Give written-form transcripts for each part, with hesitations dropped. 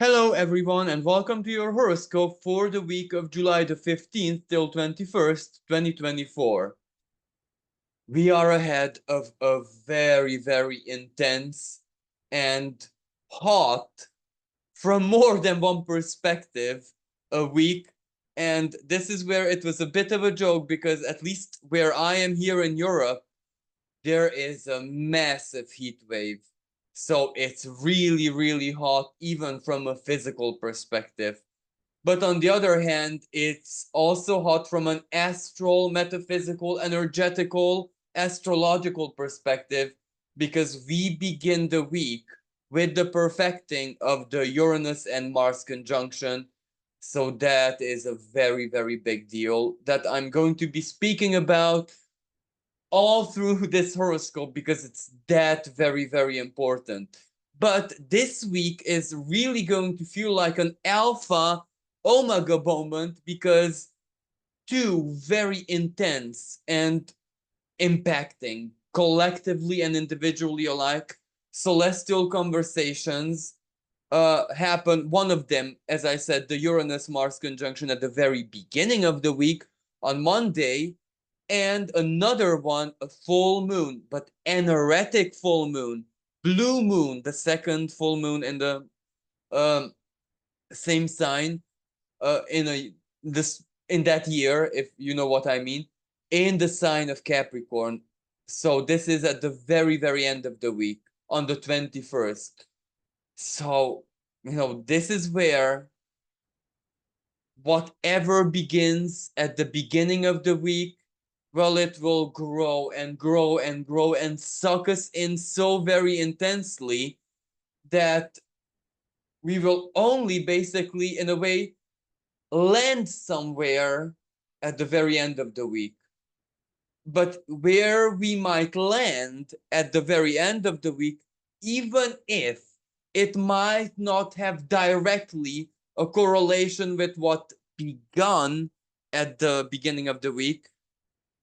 Hello, everyone, and welcome to your horoscope for the week of July the 15th till 21st, 2024. We are ahead of a very, very intense and hot, from more than one perspective, a week. And this is where it was a bit of a joke because, at least where I am here in Europe, there is a massive heat wave. So it's really, really hot, even from a physical perspective. But on the other hand, it's also hot from an astral, metaphysical, energetical, astrological perspective, because we begin the week with the perfecting of the Uranus and Mars conjunction. So that is a very, very big deal that I'm going to be speaking about all through this horoscope because it's that very, very important. But this week is really going to feel like an alpha omega moment because two very intense and impacting, collectively and individually alike, celestial conversations happen. One of them, as I said, the Uranus Mars conjunction at the very beginning of the week on Monday, and another one, a full moon, but anaretic full moon, blue moon, the second full moon in the um, same sign, in that year, if you know what I mean, in the sign of Capricorn. So this is at the very, very end of the week on the 21st. So, this is where whatever begins at the beginning of the week, well, it will grow and grow and grow and suck us in so very intensely that we will only basically, in a way, land somewhere at the very end of the week. But where we might land at the very end of the week, even if it might not have directly a correlation with what begun at the beginning of the week,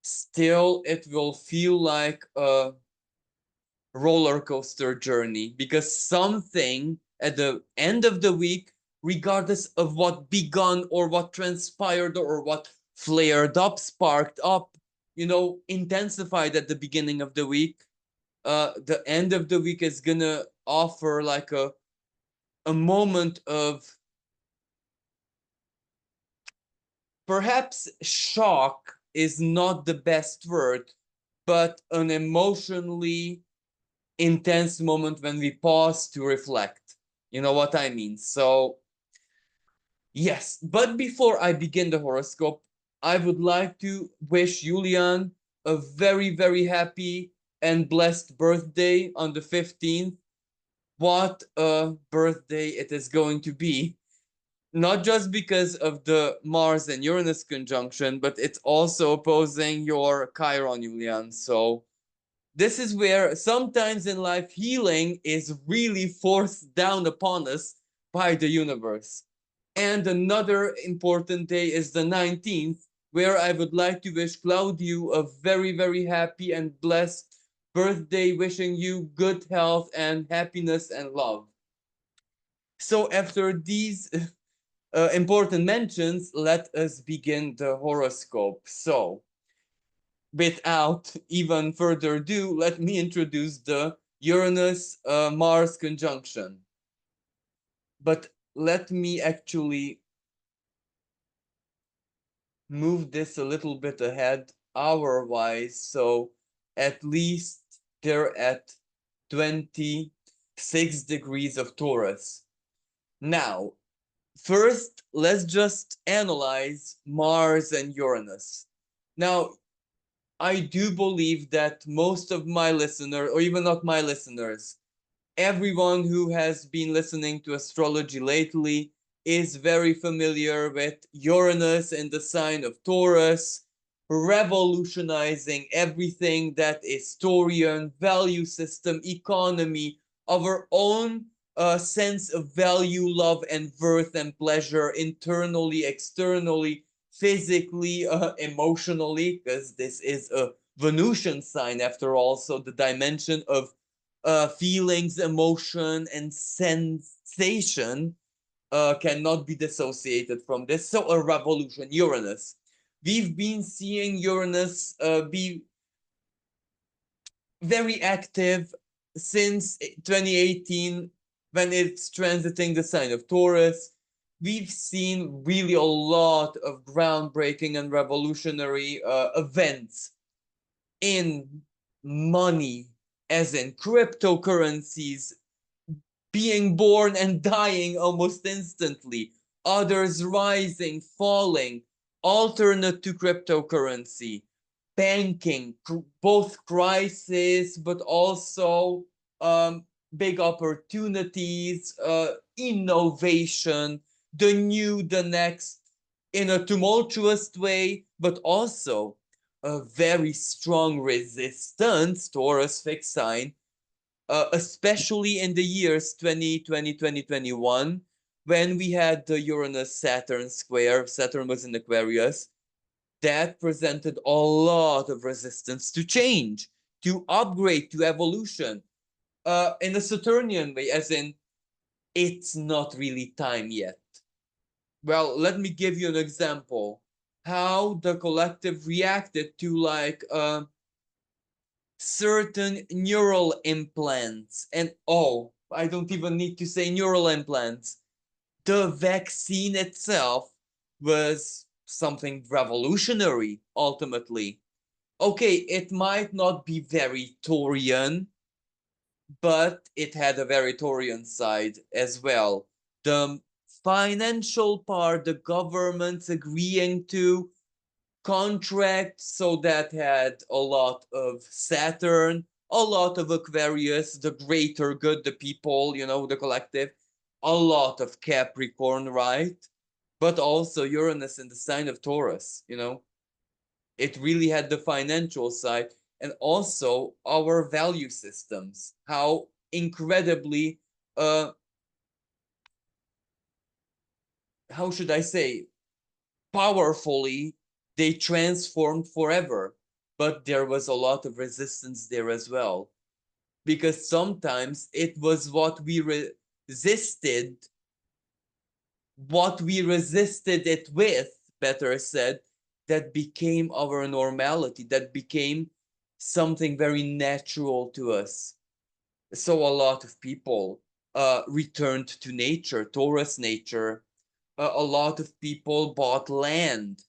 still it will feel like a roller coaster journey because something at the end of the week, regardless of what begun or what transpired or what flared up, sparked up, intensified at the beginning of the week, the end of the week is gonna offer like a moment of perhaps shock is not the best word, but an emotionally intense moment when we pause to reflect. You know what I mean? So, yes, but before I begin the horoscope, I would like to wish Julian a very, very happy and blessed birthday on the 15th. What a birthday it is going to be! Not just because of the Mars and Uranus conjunction, but it's also opposing your Chiron, Julian. So, this is where sometimes in life healing is really forced down upon us by the universe. And another important day is the 19th, where I would like to wish Claudio a very, very happy and blessed birthday, wishing you good health and happiness and love. So, after these important mentions, let us begin the horoscope. So, without even further ado, let me introduce the Uranus Mars conjunction. But let me actually move this a little bit ahead hour wise. So at least they're at 26 degrees of Taurus. Now, first, let's just analyze Mars and Uranus. Now, I do believe that most of my listeners, or even not my listeners, everyone who has been listening to astrology lately is very familiar with Uranus in the sign of Taurus, revolutionizing everything that is Taurian value system, economy, our own sense of value, love, and worth and pleasure internally, externally, physically, emotionally, because this is a Venusian sign after all, so the dimension of feelings, emotion, and sensation. cannot be dissociated from this. So a revolution, Uranus. We've been seeing Uranus be very active since 2018 when it's transiting the sign of Taurus. We've seen really a lot of groundbreaking and revolutionary events in money, as in cryptocurrencies being born and dying almost instantly, others rising, falling, alternate to cryptocurrency, banking, both crisis, but also big opportunities, innovation, the new, the next, in a tumultuous way, but also a very strong resistance, Taurus fixed sign, especially in the years 2020, 2021, when we had the Uranus-Saturn square. Saturn was in Aquarius. That presented a lot of resistance to change, to upgrade, to evolution, in a Saturnian way, as in, it's not really time yet. Well, let me give you an example. How the collective reacted to like certain neural implants. And oh, I don't even need to say neural implants. The vaccine itself was something revolutionary, ultimately. Okay, it might not be very Taurian, but it had a very Taurian side as well. The financial part, the governments agreeing to contract, so that had a lot of Saturn, a lot of Aquarius, the greater good, the people, you know, the collective, a lot of Capricorn, right? But also Uranus in the sign of Taurus, you know, it really had the financial side, and also our value systems, how incredibly how should I say, powerfully they transformed forever. But there was a lot of resistance there as well, because sometimes it was what we resisted it with, better said, that became our normality, that became something very natural to us. So a lot of people returned to nature, Taurus nature. A lot of people bought land,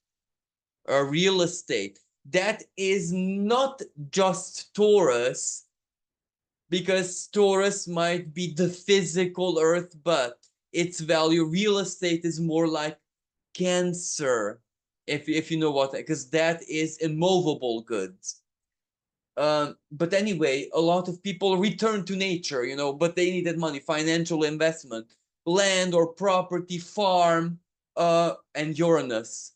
real estate. That is not just Taurus, because Taurus might be the physical earth, but its value, real estate, is more like Cancer, if you know what, because that is immovable goods. But anyway, a lot of people return to nature, you know, but they needed money, financial investment, land or property, farm, and Uranus,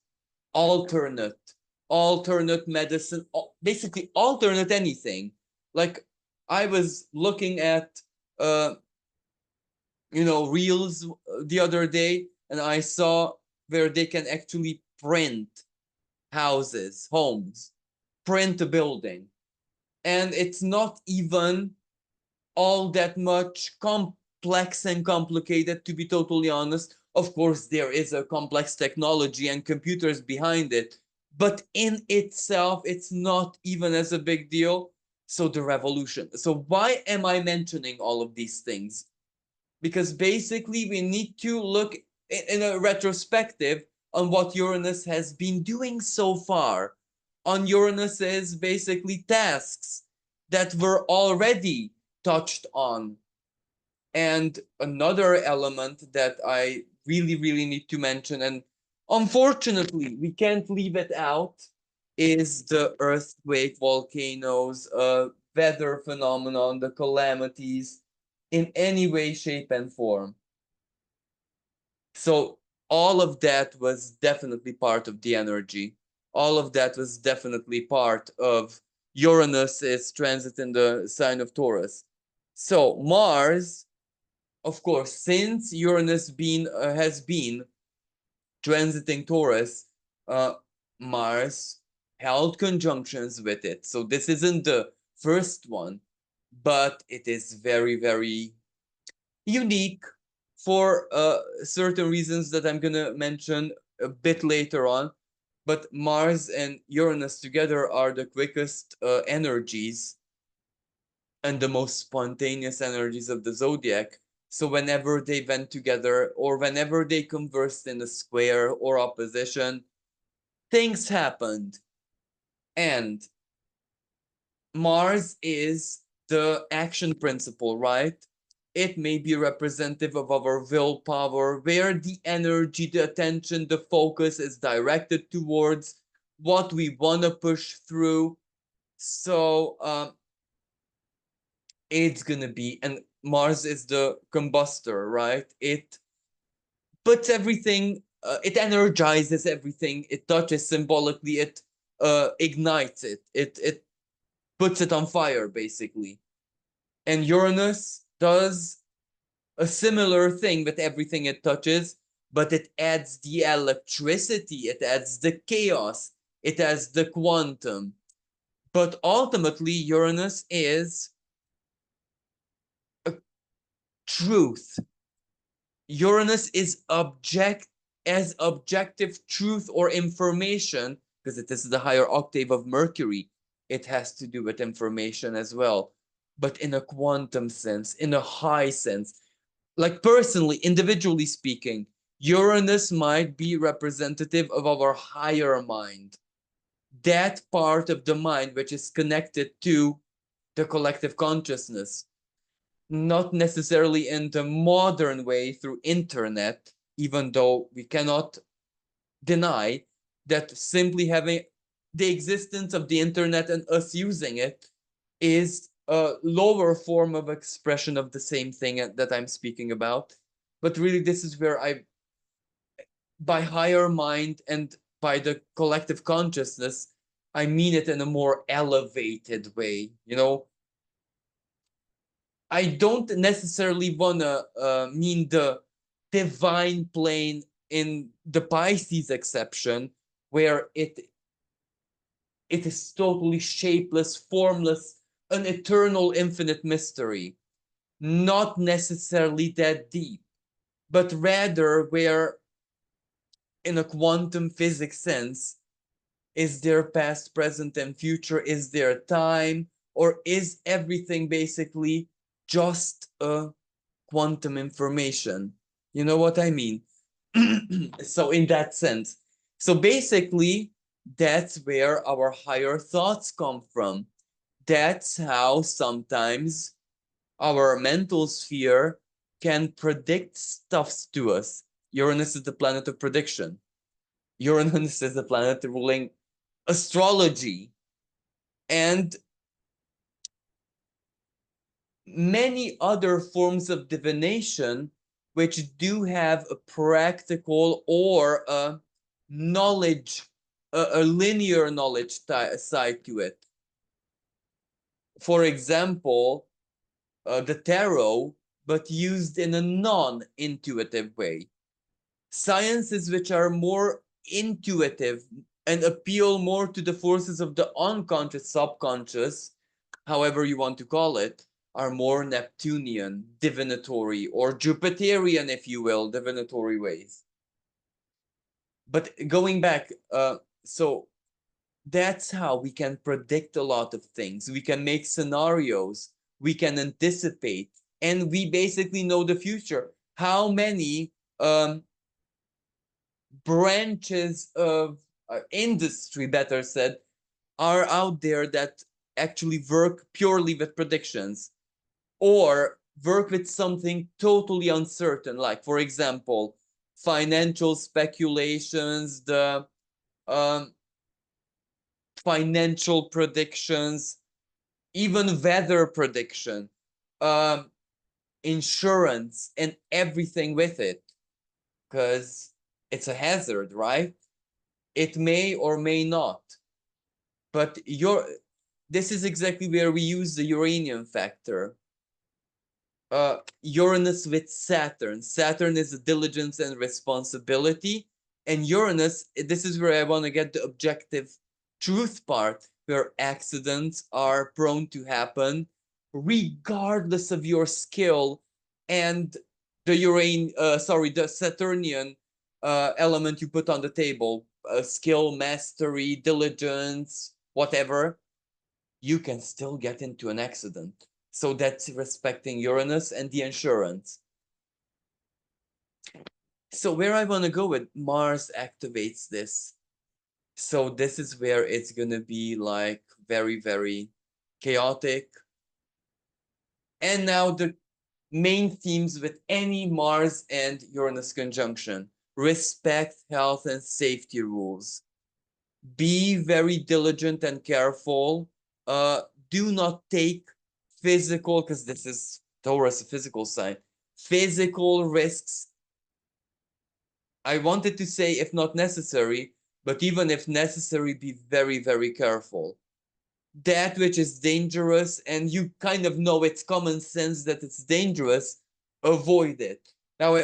alternate, alternate medicine, basically alternate anything. Like, I was looking at, you know, reels the other day, and I saw where they can actually print houses, homes, print a building. And it's not even all that much complex and complicated, to be totally honest. Of course, there is a complex technology and computers behind it, but in itself, it's not even as a big deal. So the revolution. So why am I mentioning all of these things? Because basically we need to look in a retrospective on what Uranus has been doing so far, on Uranus's basically tasks that were already touched on. And another element that I really need to mention, and unfortunately we can't leave it out, is the earthquake, volcanoes, weather phenomenon, the calamities, in any way, shape, and form. So all of that was definitely part of the energy. All of that was definitely part of Uranus's transit in the sign of Taurus. So Mars, of course, since Uranus has been transiting Taurus, uh, Mars held conjunctions with it. So this isn't the first one, but it is very unique, for certain reasons that I'm gonna mention a bit later on. But Mars and Uranus together are the quickest energies and the most spontaneous energies of the zodiac. So whenever they went together or whenever they conversed in a square or opposition, things happened. And Mars is the action principle, right? It may be representative of our willpower, where the energy, the attention, the focus is directed towards what we want to push through. So it's gonna be, and Mars is the combustor, right? It puts everything, it energizes everything, it touches symbolically, it ignites it, it puts it on fire, basically. And Uranus does a similar thing with everything it touches, but it adds the electricity, it adds the chaos, it adds the quantum. But ultimately, Uranus is a truth. Uranus is objective truth or information, because it is the higher octave of Mercury. It has to do with information as well, but in a quantum sense, in a high sense. Like personally, individually speaking, Uranus might be representative of our higher mind, that part of the mind which is connected to the collective consciousness, not necessarily in the modern way through internet, even though we cannot deny that simply having the existence of the internet and us using it is a lower form of expression of the same thing that I'm speaking about. But really, this is where by higher mind and by the collective consciousness, I mean it in a more elevated way. You know, I don't necessarily want to mean the divine plane in the Pisces exception, where it is totally shapeless, formless, an eternal, infinite mystery. Not necessarily that deep, but rather where, in a quantum physics sense, is there past, present, and future? Is there time? Or is everything basically just a quantum information? You know what I mean? So, in that sense. So, basically, that's where our higher thoughts come from. That's how sometimes our mental sphere can predict stuffs to us. Uranus is the planet of prediction. Uranus is the planet ruling astrology and many other forms of divination, which do have a practical or a knowledge, a linear knowledge side to it. For example, the tarot, but used in a non-intuitive way. Sciences which are more intuitive and appeal more to the forces of the unconscious, subconscious, however you want to call it, are more Neptunian, divinatory, or Jupiterian, if you will, divinatory ways. But going back, so that's how we can predict a lot of things. We can make scenarios, we can anticipate, and we basically know the future. How many branches of industry, better said, are out there that actually work purely with predictions or work with something totally uncertain, like, for example, financial speculations, the financial predictions, even weather prediction, um, insurance, and everything with it, because it's a hazard, right? It may or may not. But this is exactly where we use the uranium factor. Uranus with Saturn. Saturn is diligence and responsibility. And Uranus, this is where I want to get the objective truth part, where accidents are prone to happen regardless of your skill and the Saturnian element you put on the table, skill, mastery, diligence, whatever, you can still get into an accident. So that's respecting Uranus and the insurance. So where I want to go with Mars activates this. So this is where it's going to be like very, very chaotic. And now the main themes with any Mars and Uranus conjunction: respect, health, and safety rules. Be very diligent and careful. Do not take physical, because this is Taurus, a physical sign, physical risks. I wanted to say if not necessary, but even if necessary, be very, very careful. That which is dangerous, and you kind of know it's common sense that it's dangerous, avoid it. Now,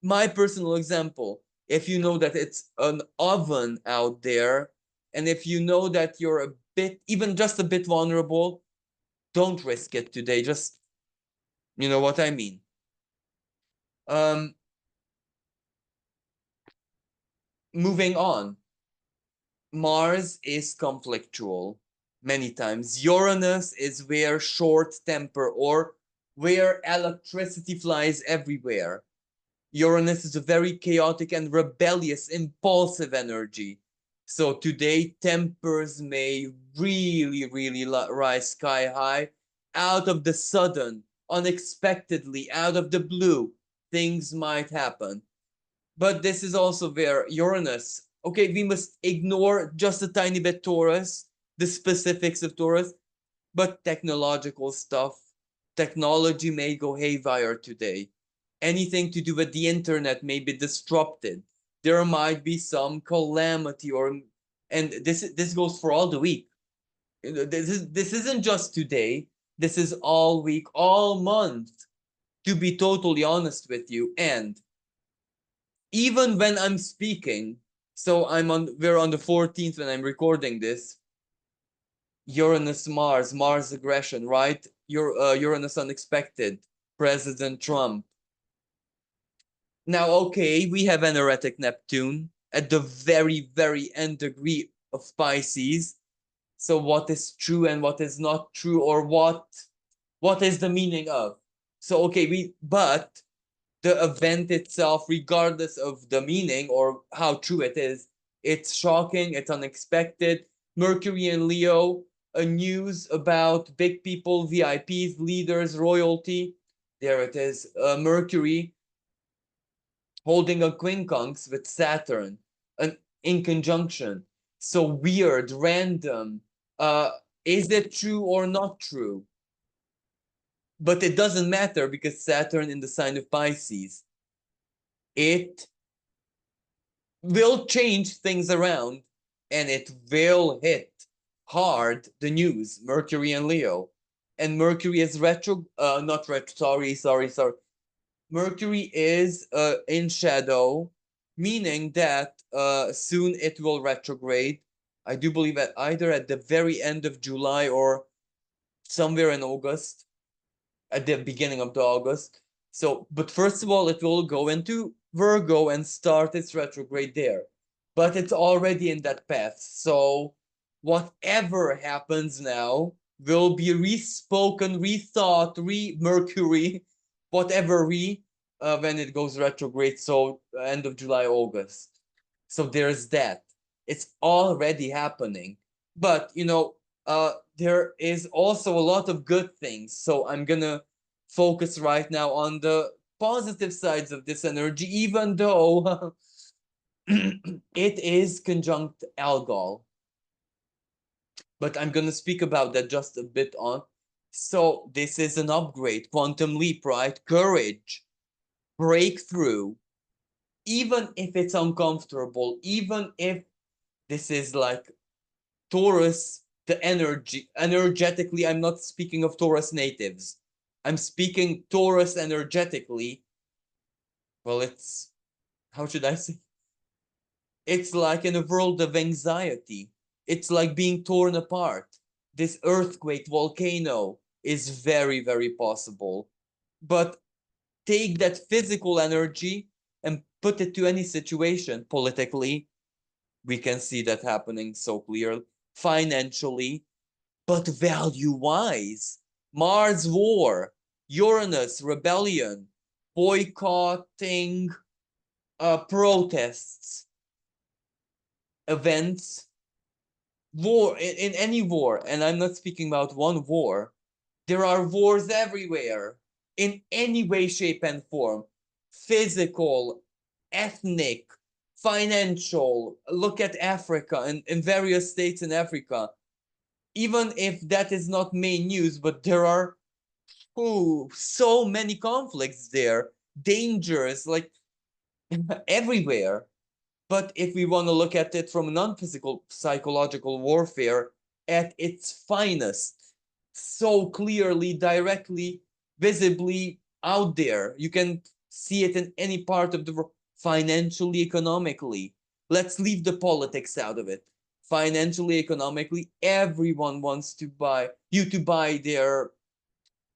my personal example, if you know that it's an oven out there, and if you know that you're a bit, even just a bit vulnerable, don't risk it today. Just, you know what I mean. Moving on. Mars is conflictual many times. Uranus is where short temper, or where electricity flies everywhere. Uranus is a very chaotic and rebellious, impulsive energy. So today, tempers may really, really rise sky high. Out of the sudden, unexpectedly, out of the blue, things might happen. But this is also where Uranus, okay, we must ignore just a tiny bit Taurus, the specifics of Taurus, but technological stuff, technology may go haywire today. Anything to do with the internet may be disrupted. There might be some calamity, and this goes for all the week. This isn't just today. This is all week, all month, to be totally honest with you. And even when I'm speaking, so we're on the 14th when I'm recording this. Uranus, Mars aggression, right? Uranus unexpected, President Trump. Now, okay, we have an erratic Neptune at the very, very end degree of Pisces. So what is true and what is not true, or what is the meaning of? So okay, but the event itself, regardless of the meaning or how true it is, it's shocking, it's unexpected. Mercury and Leo, a news about big people, VIPs, leaders, royalty. There it is. Mercury holding a quincunx with Saturn, in conjunction. So weird, random. Uh, is it true or not true? But it doesn't matter, because Saturn in the sign of Pisces, it will change things around, and it will hit hard the news. Mercury and Leo. And Mercury is not retro, sorry. Mercury is in shadow, meaning that soon it will retrograde. I do believe that either at the very end of July or somewhere in August, at the beginning of the August. So, but first of all, it will go into Virgo and start its retrograde there. But it's already in that path. So whatever happens now will be respoken, rethought, Mercury, whatever when it goes retrograde. So end of July, August. So there's that. It's already happening. But there is also a lot of good things. So I'm gonna focus right now on the positive sides of this energy, even though it is conjunct Algol. But I'm gonna speak about that just a bit on. So this is an upgrade, quantum leap, right? Courage, breakthrough, even if it's uncomfortable, even if this is like Taurus, the energetically, I'm not speaking of Taurus natives. I'm speaking Taurus energetically. Well, how should I say? It's like in a world of anxiety. It's like being torn apart. This earthquake, volcano is very, very possible. But take that physical energy and put it to any situation. Politically, we can see that happening so clearly. Financially, but value-wise, Mars war, Uranus rebellion, boycotting, protests, events, war, in any war, and I'm not speaking about one war. There are wars everywhere, in any way, shape, and form. Physical, ethnic, financial. Look at Africa and in various states in Africa. Even if that is not main news, but there are so many conflicts there, dangers like everywhere. But if we want to look at it from non-physical psychological warfare at its finest, so clearly, directly, visibly out there, you can see it in any part of the world, financially, economically. Let's leave the politics out of it. Financially, economically, everyone wants to buy you to buy their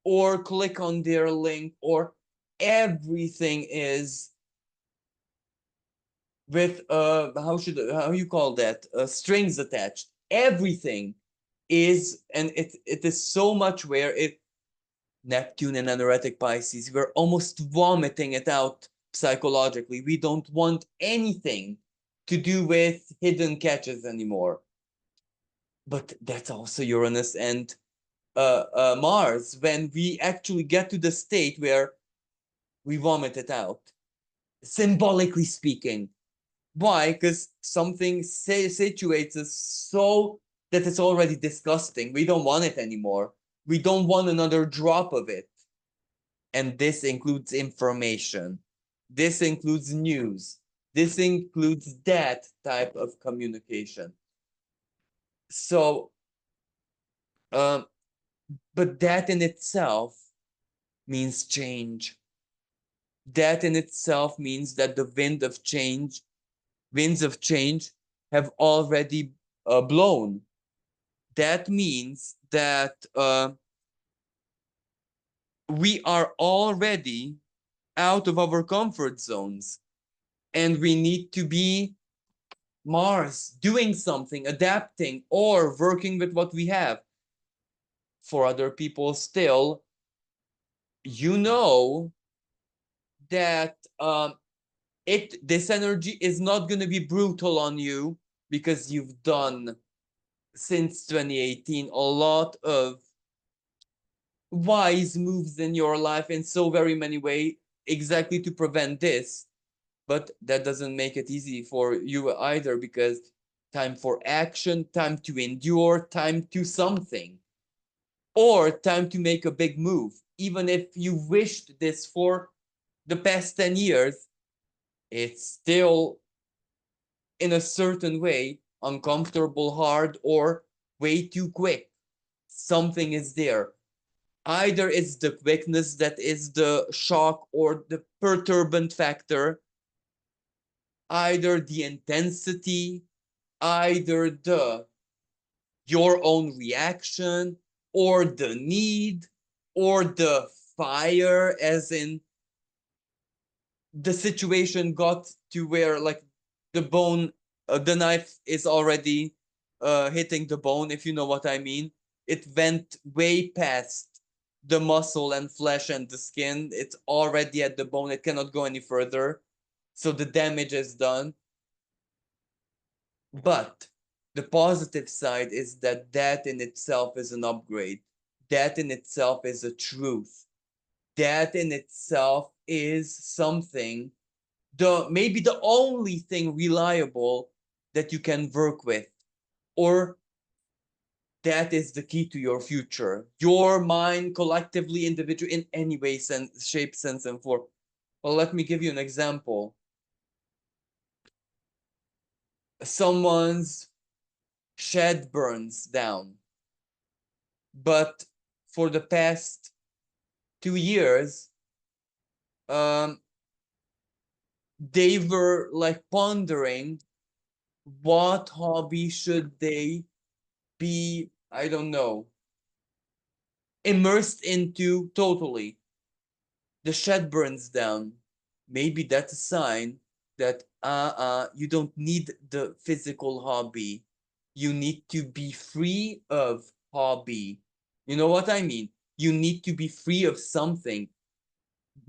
or click on their link, or everything is with how you call that, strings attached. Everything is, and it is so much where it, Neptune and anoretic Pisces, we're almost vomiting it out psychologically. We don't want anything to do with hidden catches anymore. But that's also Uranus and Mars, when we actually get to the state where we vomit it out, symbolically speaking. Why? Because something situates us so that it's already disgusting. We don't want it anymore. We don't want another drop of it. And this includes information. This includes news. This includes that type of communication. So, um, but that in itself means change. That in itself means that the winds of change have already blown. That means that we are already out of our comfort zones, and we need to be Mars, doing something, adapting, or working with what we have. For other people, still, you know that this energy is not going to be brutal on you, because you've done since 2018 a lot of wise moves in your life in so very many ways, exactly to prevent this. But that doesn't make it easy for you either, because time for action, time to endure, time to something, or time to make a big move. Even if you wished this for the past 10 years, it's still, in a certain way, uncomfortable, hard, or way too quick. Something is there. Either it's the quickness that is the shock or the perturbant factor, either the intensity, either the your own reaction, or the need, or the fire, as in the situation got to where, like, the bone, the knife is already hitting the bone, if you know what I mean. It went way past the muscle and flesh and the skin. It's already at the bone. It cannot go any further. So the damage is done. But the positive side is that that in itself is an upgrade. That in itself is a truth. That in itself is something, maybe the only thing reliable that you can work with, or that is the key to your future, your mind, collectively, individual, in any way, sense, shape, sense, and form. Well, let me give you an example. Someone's shed burns down, but for the past 2 years, um, they were like pondering what hobby should they be, I don't know, immersed into totally. the shed burns down, maybe that's a sign that you don't need the physical hobby. You need to be free of hobby. You know what I mean? You need to be free of something.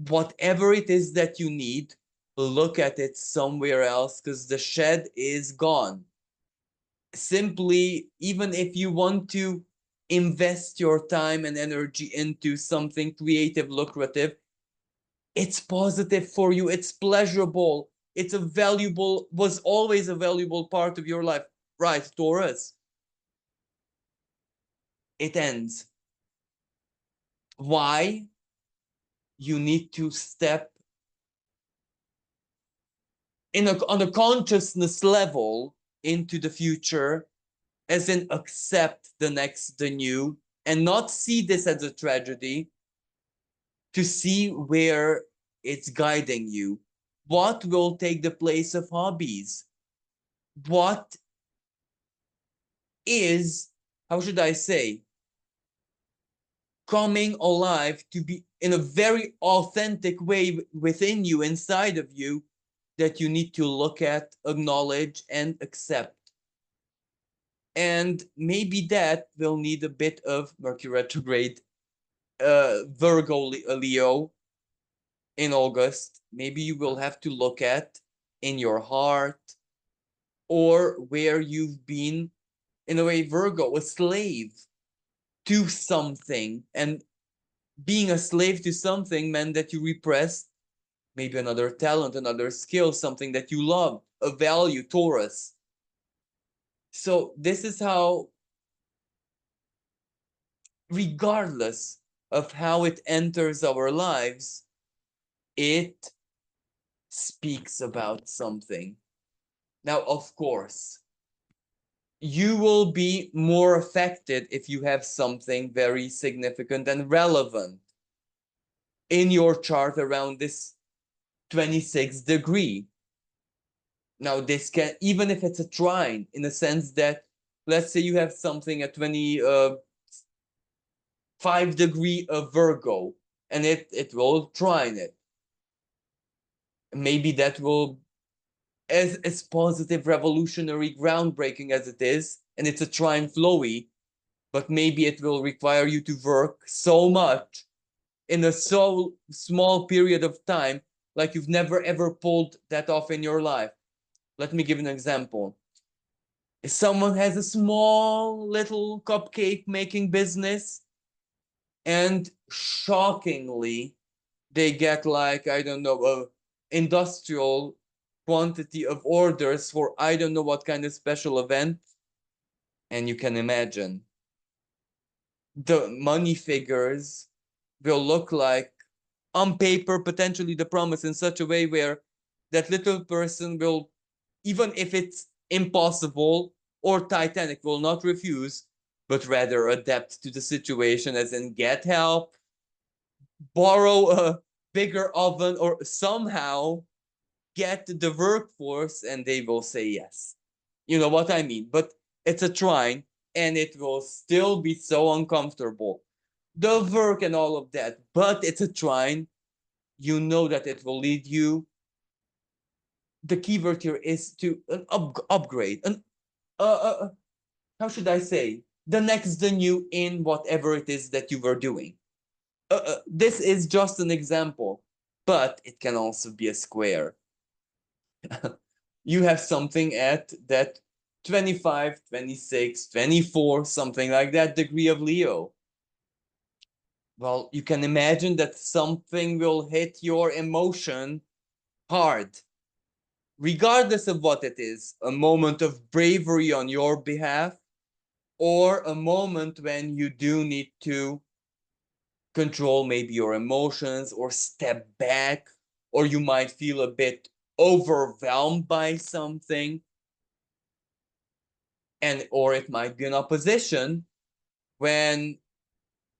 Whatever it is that you need, look at it somewhere else because the shed is gone. Simply, even if you want to invest your time and energy into something creative, lucrative, it's positive for you, it's pleasurable, it's a valuable, was always a valuable part of your life, right, Taurus? It ends. Why? You need to step on a consciousness level into the future, as in accept the next, the new, and not see this as a tragedy, to see where it's guiding you. What will take the place of hobbies? What is, how should I say, coming alive to be in a very authentic way within you, inside of you, that you need to look at, acknowledge, and accept. And maybe that will need a bit of Mercury retrograde, Virgo, Leo in August. Maybe you will have to look at in your heart, or where you've been, in a way, Virgo, a slave to something. And being a slave to something meant that you repressed maybe another talent, another skill, something that you love, a value, Taurus. So this is how, regardless of how it enters our lives, it speaks about something. Now, of course, you will be more affected if you have something very significant and relevant in your chart around this 26th degree. Now, this can, even if it's a trine, in the sense that, let's say you have something at 25 degree of Virgo, and it will trine it. Maybe that will, as positive, revolutionary, groundbreaking as it is, and it's a trine flowy, but maybe it will require you to work so much in a so small period of time, like you've never ever pulled that off in your life. Let me give an example. If someone has a small little cupcake making business, and shockingly they get, like, I don't know, a industrial quantity of orders for I don't know what kind of special event, and you can imagine the money figures will look like, on paper, potentially the promise, in such a way where that little person will, even if it's impossible or Titanic, will not refuse, but rather adapt to the situation, as in get help, borrow a bigger oven, or somehow get the workforce, and they will say yes. You know what I mean? But it's a trine, and it will still be so uncomfortable. The work and all of that, but it's a trine. You know that it will lead you. The keyword here is to an upgrade, an how should I say, the next, the new, in whatever it is that you were doing. This is just an example, but it can also be a square. You have something at that 25, 26, 24, something like that degree of Leo. Well, you can imagine that something will hit your emotion hard, regardless of what it is, a moment of bravery on your behalf, or a moment when you do need to control maybe your emotions, or step back, or you might feel a bit overwhelmed by something, and or it might be an opposition when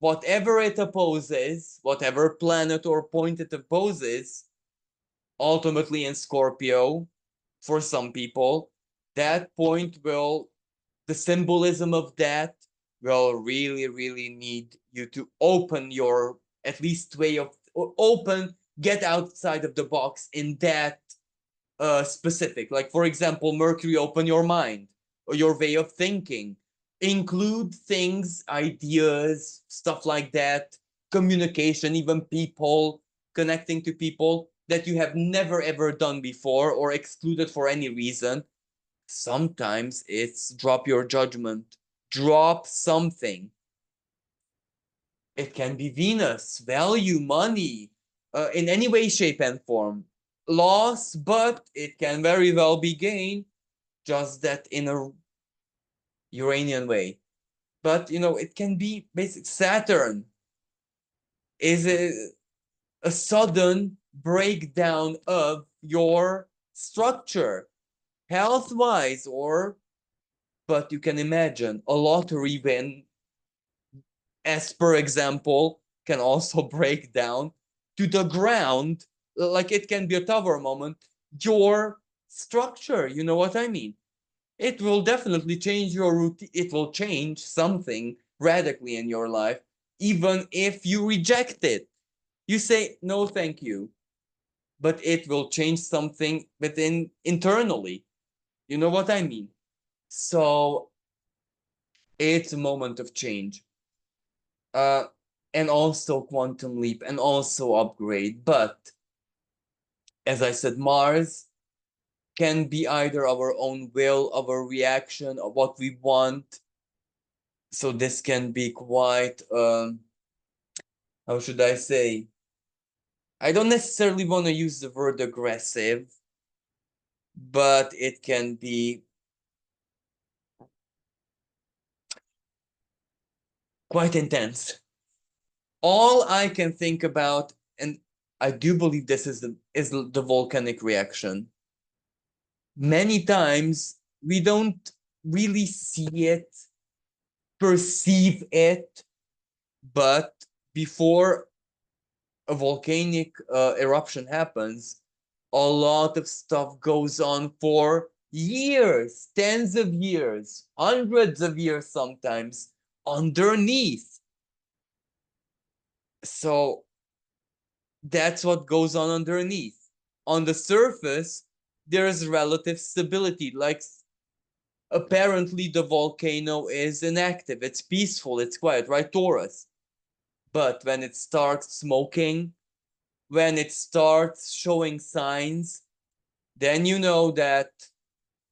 whatever it opposes, whatever planet or point it opposes, ultimately in Scorpio, for some people, that point will, the symbolism of that will really, really need you to open your, at least open, get outside of the box in that specific. Like, for example, Mercury, open your mind or your way of thinking. Include things, ideas, stuff like that, communication, even people, connecting to people that you have never ever done before or excluded for any reason. Sometimes it's drop your judgment, drop something. It can be Venus, value, money, in any way, shape, and form. Loss, but it can very well be gain, just that in a Uranian way. But it can be basic. Saturn is a sudden breakdown of your structure, health-wise, but you can imagine a lottery win, as per example, can also break down to the ground, like it can be a tower moment, your structure. You know what I mean? It will definitely change your routine. It will change something radically in your life, even if you reject it. You say, no, thank you. But it will change something within internally. You know what I mean? So it's a moment of change. Uh, and also quantum leap and also upgrade. But as I said, Mars can be either our own will, our reaction, or what we want. So this can be quite, how should I say? I don't necessarily want to use the word aggressive, but it can be quite intense. All I can think about, and I do believe this is the volcanic reaction. Many times we don't really see it, perceive it, but before a volcanic eruption happens, a lot of stuff goes on for years, tens of years, hundreds of years sometimes, underneath. So that's what goes on underneath. On the surface, there's relative stability. Like, apparently the volcano is inactive, it's peaceful, it's quiet, right, Taurus? But when it starts smoking, when it starts showing signs, then you know that,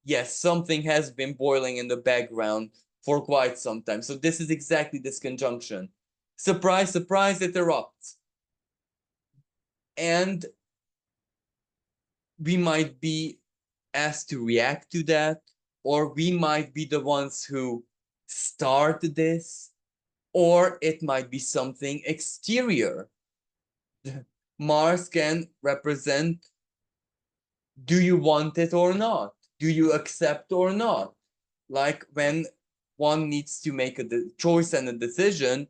yes, something has been boiling in the background for quite some time. So this is exactly this conjunction. Surprise, surprise, it erupts. And we might be asked to react to that, or we might be the ones who start this, or it might be something exterior. Mars can represent, do you want it or not? Do you accept or not? Like when one needs to make a choice and a decision,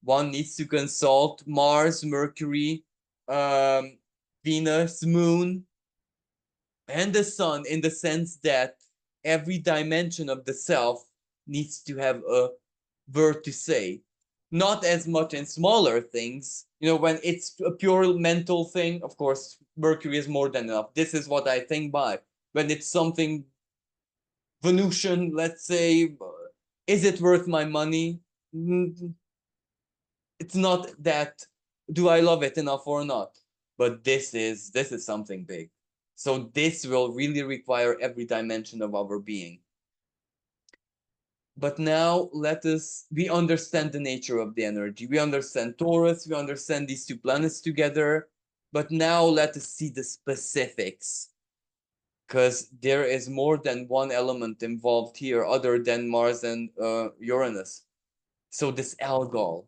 one needs to consult Mars, Mercury, Venus, Moon, and the Sun, in the sense that every dimension of the self needs to have a word to say. Not as much in smaller things. When it's a pure mental thing, of course, Mercury is more than enough. This is what I think by. When it's something Venusian, let's say, is it worth my money? It's not that, do I love it enough or not? But this is something big. So this will really require every dimension of our being. But now we understand the nature of the energy. We understand Taurus, we understand these two planets together. But now let us see the specifics, because there is more than one element involved here other than Mars and Uranus. So this algol,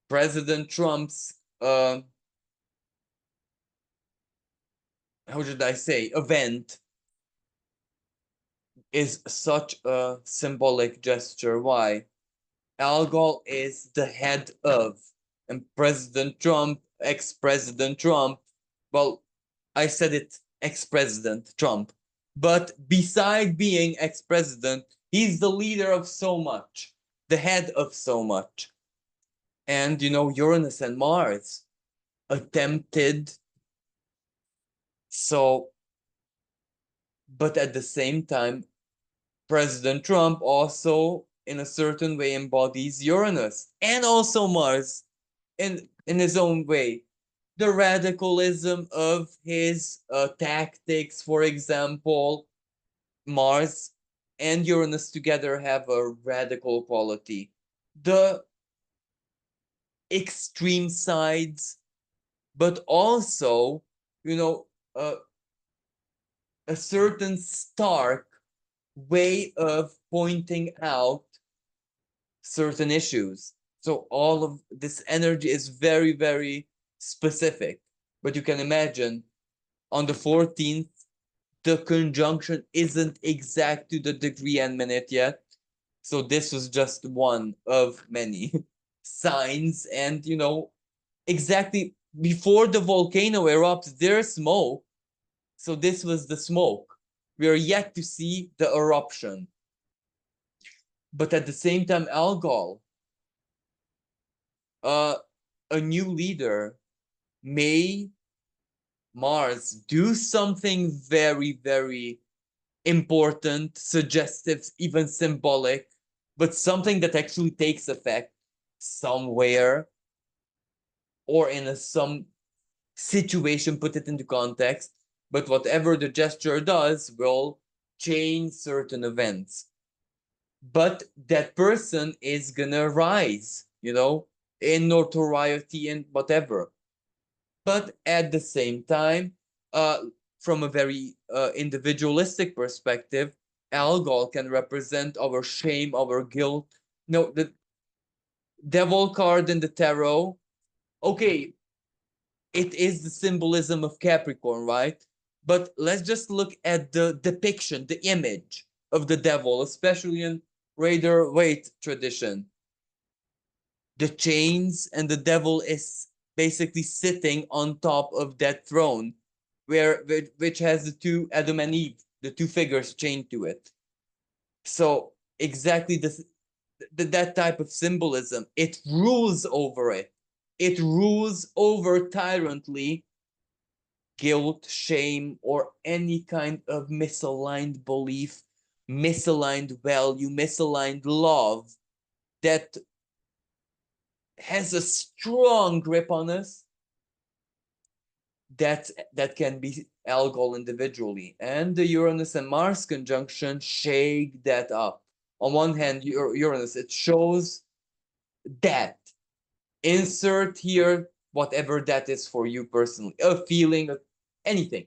President Trump's, how should I say, event, is such a symbolic gesture. Why? Algol is the head of, and President Trump, ex-President Trump, well, I said it, ex-President Trump, but beside being ex-president, he's the leader of so much, the head of so much. And Uranus and Mars, attempted. So, but at the same time, President Trump also, in a certain way, embodies Uranus and also Mars in his own way. The radicalism of his tactics, for example, Mars and Uranus together have a radical quality. The extreme sides, but also, you know, uh, a certain stark way of pointing out certain issues. So all of this energy is very, very specific. But you can imagine on the 14th, the conjunction isn't exact to the degree and minute yet. So this was just one of many signs. And, exactly before the volcano erupts, there's smoke. So this was the smoke. We are yet to see the eruption. But at the same time, Algol, uh, a new leader, may Mars do something very, very important, suggestive, even symbolic, but something that actually takes effect somewhere or in some situation, put it into context. But whatever the gesture does will change certain events. But that person is gonna rise, in notoriety and whatever. But at the same time, from a very individualistic perspective, Algol can represent our shame, our guilt. No, the devil card in the tarot, okay, it is the symbolism of Capricorn, right? But let's just look at the depiction, the image of the devil, especially in Rider Waite tradition. The chains, and the devil is basically sitting on top of that throne, which has the two Adam and Eve, the two figures chained to it. So exactly that type of symbolism, it rules over it. It rules over tyrantly guilt, shame, or any kind of misaligned belief, misaligned value, misaligned love that has a strong grip on us. That can be Algol individually, and the Uranus and Mars conjunction shake that up. On one hand, Uranus, it shows that. Insert here whatever that is for you personally, a feeling, anything.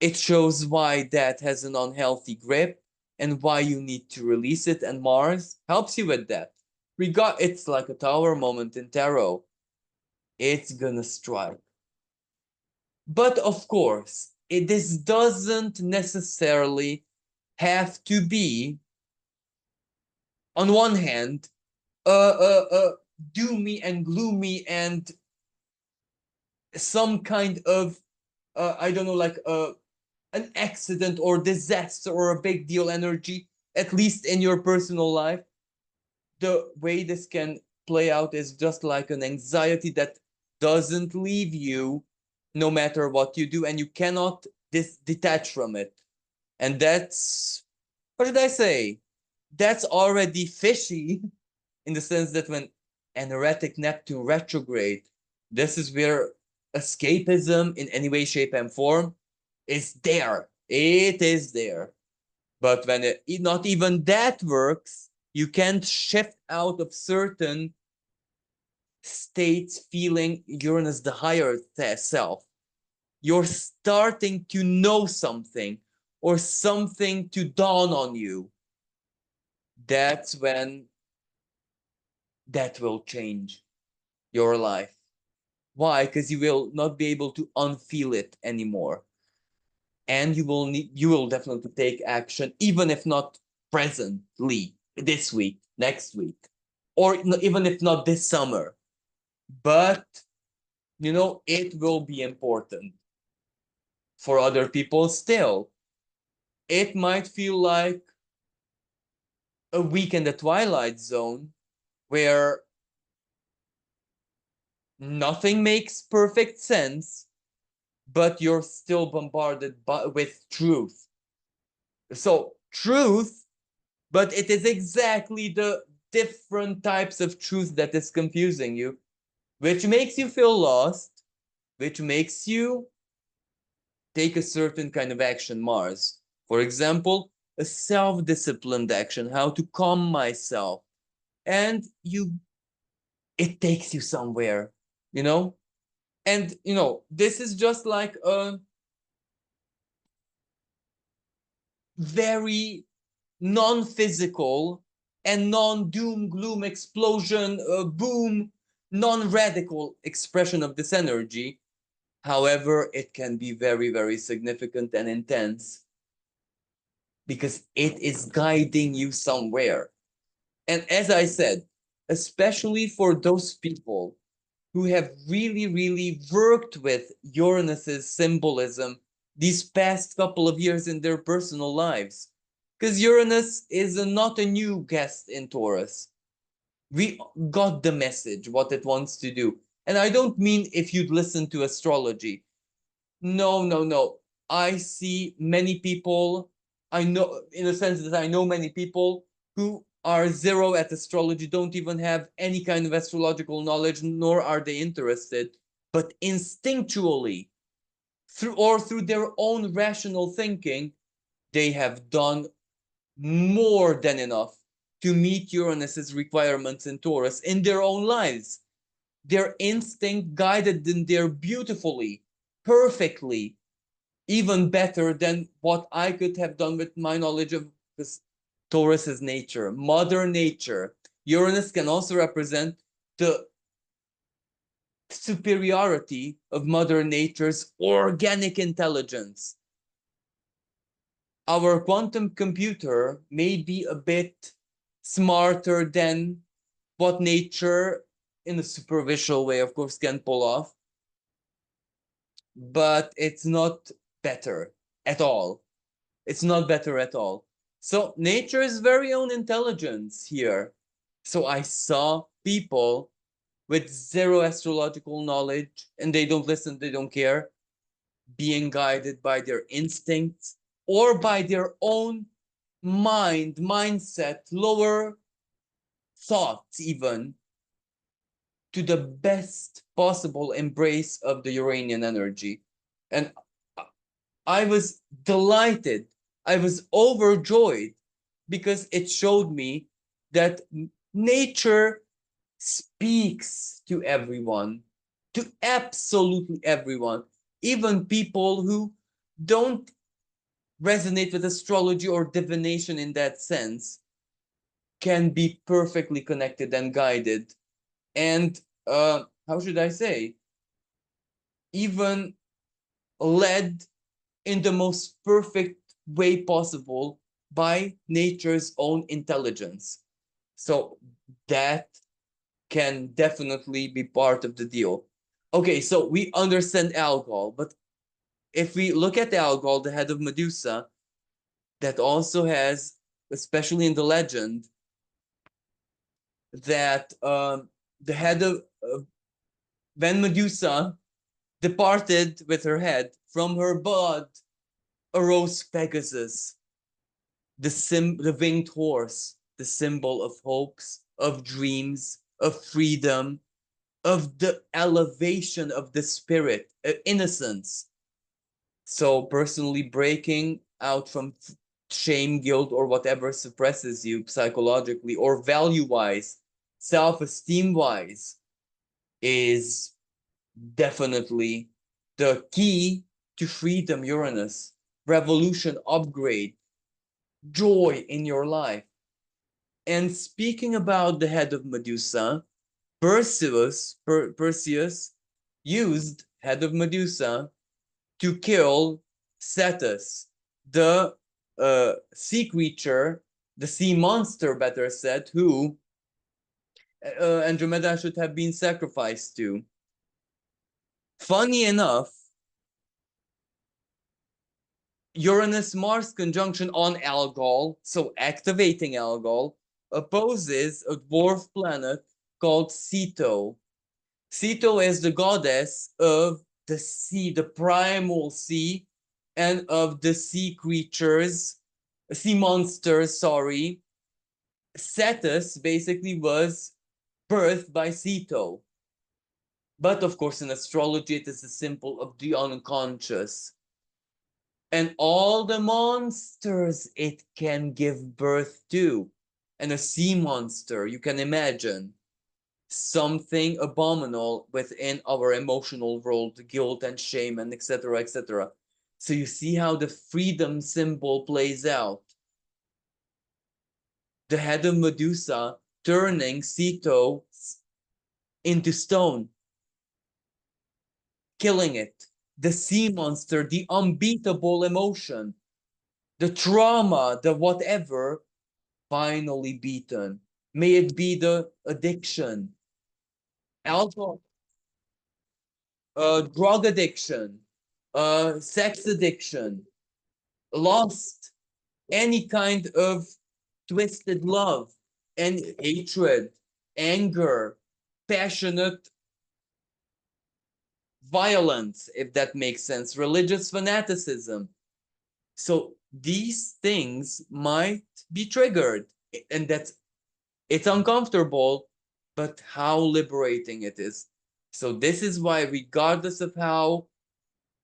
It shows why that has an unhealthy grip and why you need to release it, and Mars helps you with that. It's like a tower moment in tarot. It's gonna strike. But of course, this doesn't necessarily have to be, on one hand, doomy and gloomy and some kind of, I don't know, like an accident or disaster or a big deal energy, at least in your personal life. The way this can play out is just like an anxiety that doesn't leave you no matter what you do, and you cannot detach from it. And that's, what did I say? That's already fishy in the sense that when an erratic Neptune retrograde, this is where escapism in any way, shape, and form is there. It is there. But when not even that works, you can't shift out of certain states feeling Uranus the higher self. You're starting to know something or something to dawn on you. That's when that will change your life. Why? Because you will not be able to unfeel it anymore. And you will definitely take action, even if not presently, this week, next week, or even if not this summer. But it will be important for other people still. It might feel like a week in the twilight zone where Nothing makes perfect sense, but you're still bombarded with truth. So, truth, but it is exactly the different types of truth that is confusing you, which makes you feel lost, which makes you take a certain kind of action, Mars. For example, a self-disciplined action, how to calm myself. And it takes you somewhere, you know? And, this is just like a very non-physical and non-doom gloom explosion, boom, non-radical expression of this energy. However, it can be very, very significant and intense because it is guiding you somewhere. And as I said, especially for those people who have really, really worked with Uranus's symbolism these past couple of years in their personal lives. Because Uranus is not a new guest in Taurus. We got the message, what it wants to do. And I don't mean if you'd listen to astrology. No, no, no. I see many people, I know, in a sense that I know many people who are zero at astrology, don't even have any kind of astrological knowledge, nor are they interested, but instinctually, through their own rational thinking, they have done more than enough to meet Uranus's requirements in Taurus in their own lives. Their instinct guided them there beautifully, perfectly, even better than what I could have done with my knowledge of this Taurus's nature, Mother Nature. Uranus can also represent the superiority of Mother Nature's organic intelligence. Our quantum computer may be a bit smarter than what nature, in a superficial way, of course, can pull off, but it's not better at all. It's not better at all. So nature's very own intelligence here. So I saw people with zero astrological knowledge and they don't listen, they don't care, being guided by their instincts or by their own mindset, lower thoughts even, to the best possible embrace of the Uranian energy. And I was delighted. I was overjoyed because it showed me that nature speaks to everyone, to absolutely everyone, even people who don't resonate with astrology or divination in that sense can be perfectly connected and guided. And how should I say? Even led in the most perfect way possible by nature's own intelligence. So that can definitely be part of the deal. Okay, so we understand Algol, but if we look at Algol, the head of Medusa, that also has, especially in the legend, that the head of when Medusa departed with her head, from her bud arose Pegasus, the winged horse, the symbol of hopes, of dreams, of freedom, of the elevation of the spirit, innocence. So personally breaking out from shame, guilt, or whatever suppresses you psychologically or value-wise, self-esteem-wise, is definitely the key to freedom, Uranus, revolution, upgrade, joy in your life. And speaking about the head of Medusa, Perseus used head of Medusa to kill Cetus, the sea creature, the sea monster, better said, who Andromeda should have been sacrificed to. Funny enough, Uranus-Mars conjunction on Algol, so activating Algol, opposes a dwarf planet called Ceto. Ceto is the goddess of the sea, the primal sea, and of the sea creatures, sea monsters, sorry. Cetus basically was birthed by Ceto. But of course, in astrology, it is a symbol of the unconscious. And all the monsters it can give birth to. And a sea monster, you can imagine something abominable within our emotional world, guilt and shame, and etc. etc. So you see how the freedom symbol plays out. The head of Medusa turning Ceto into stone, killing it. The sea monster, the unbeatable emotion, the trauma, the whatever, finally beaten. May it be the addiction, alcohol, drug addiction, sex addiction, lust, any kind of twisted love and hatred, anger, passionate violence, if that makes sense, religious fanaticism. So these things might be triggered, and that's it's uncomfortable, but how liberating it is. So this is why, regardless of how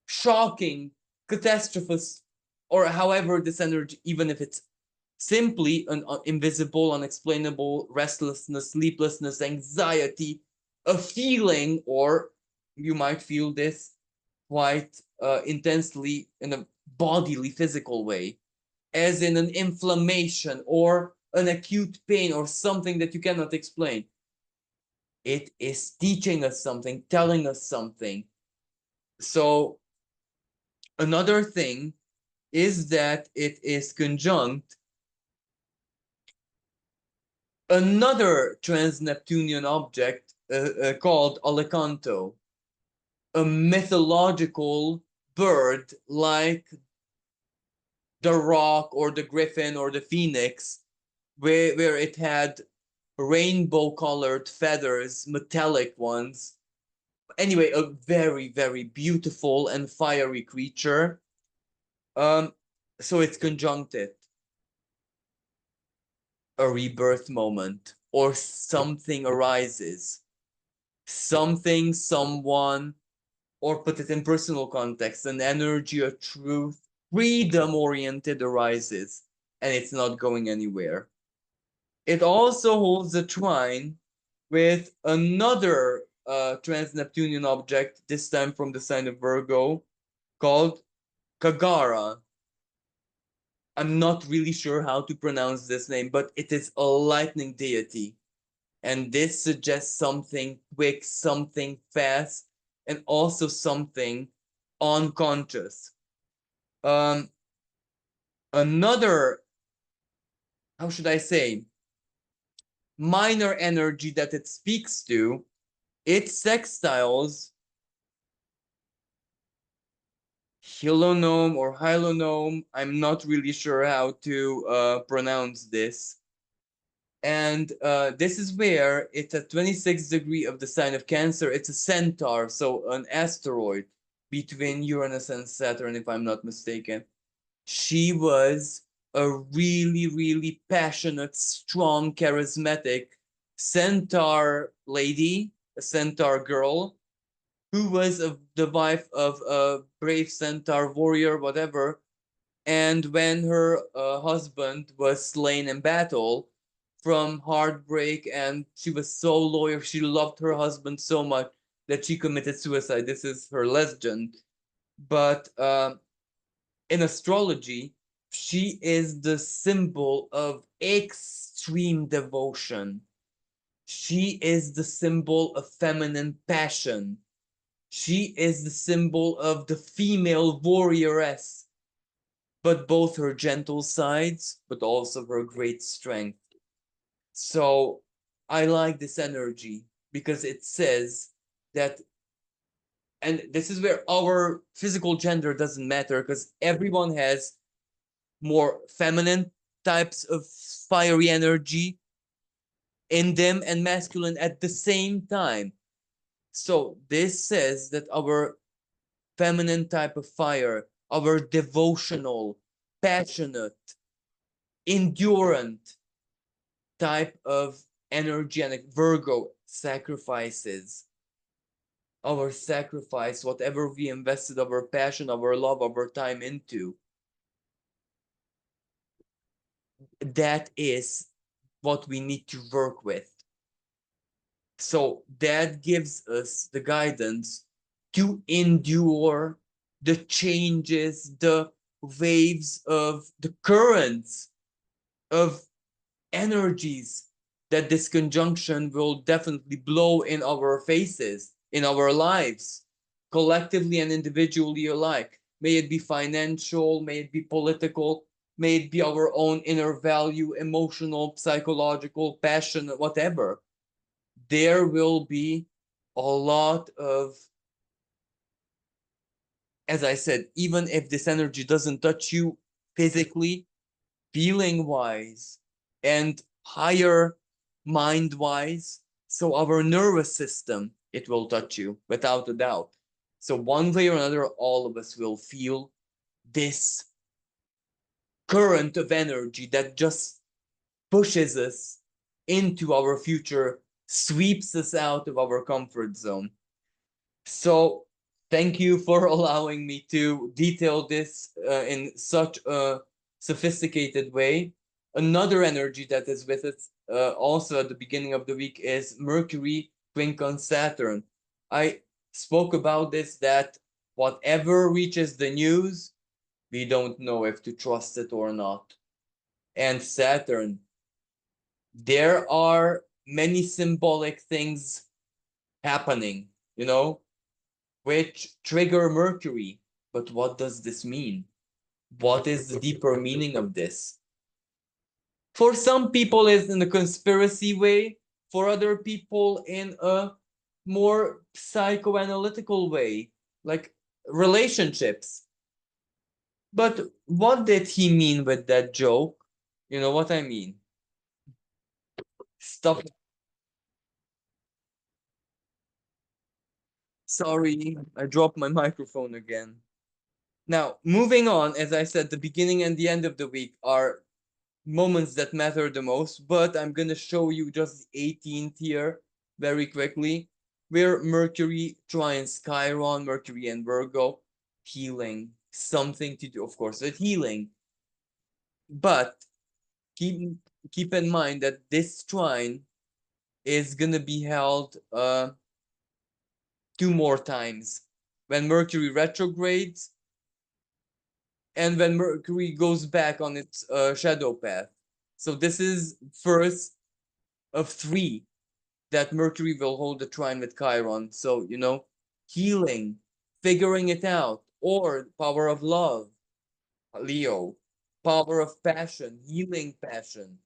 shocking, catastrophes, or however this energy, even if it's simply an invisible, unexplainable restlessness, sleeplessness, anxiety, a feeling, or you might feel this quite intensely in a bodily, physical way, as in an inflammation or an acute pain or something that you cannot explain. It is teaching us something, telling us something. So another thing is that it is conjunct another trans-Neptunian object called Alecanto, a mythological bird like the rock or the griffin or the phoenix, where it had rainbow colored feathers, metallic ones. Anyway, a very, very beautiful and fiery creature. Um, so it's conjuncted a rebirth moment, or something arises. Something, someone, or put it in personal context, an energy of truth, freedom oriented arises, and it's not going anywhere. It also holds a trine with another trans-Neptunian object, this time from the sign of Virgo, called Kagara. I'm not really sure how to pronounce this name, but it is a lightning deity. And this suggests something quick, something fast, and also something unconscious. Another, how should I say, minor energy that it speaks to, it sextiles Hilonome or Hylonome. I'm not really sure how to pronounce this. And this is where it's at 26 degree of the sign of Cancer. It's a centaur, so an asteroid between Uranus and Saturn, if I'm not mistaken. She was a really, really passionate, strong, charismatic centaur lady, a centaur girl, who was the wife of a brave centaur warrior, whatever. And when her husband was slain in battle from heartbreak, and she was so loyal, she loved her husband so much that she committed suicide. This is her legend. But in astrology, she is the symbol of extreme devotion. She is the symbol of feminine passion. She is the symbol of the female warrioress, but both her gentle sides, but also her great strength. So I like this energy because it says that, and this is where our physical gender doesn't matter, because everyone has more feminine types of fiery energy in them and masculine at the same time. So this says that our feminine type of fire, our devotional, passionate, endurant type of energetic Virgo sacrifices. Our sacrifice, whatever we invested our passion, our love, our time into, that is what we need to work with. So that gives us the guidance to endure the changes, the waves of the currents of energies that this conjunction will definitely blow in our faces, in our lives, collectively and individually alike. May it be financial, may it be political, may it be our own inner value, emotional, psychological, passion, whatever. There will be a lot of, as I said, even if this energy doesn't touch you physically, feeling wise, and higher mind wise, so our nervous system, it will touch you without a doubt. So, one way or another, all of us will feel this current of energy that just pushes us into our future, sweeps us out of our comfort zone. So, thank you for allowing me to detail this in such a sophisticated way. Another energy that is with us also at the beginning of the week is Mercury quincunx Saturn. I spoke about this, that whatever reaches the news, we don't know if to trust it or not. And Saturn, there are many symbolic things happening, which trigger Mercury. But what does this mean? What is the deeper meaning of this? For some people, it's in a conspiracy way. For other people, in a more psychoanalytical way, like relationships. But what did he mean with that joke? You know what I mean? Stuff. Sorry, I dropped my microphone again. Now, moving on, as I said, the beginning and the end of the week are moments that matter the most, but I'm going to show you just the 18th here very quickly, where Mercury trines Chiron, Mercury and Virgo, healing, something to do, of course, with healing. But keep keep in mind that this trine is going to be held 2 more times. When Mercury retrogrades and when Mercury goes back on its shadow path. So this is first of 3 that Mercury will hold the trine with Chiron. So, healing, figuring it out, or power of love, Leo, power of passion, healing passion,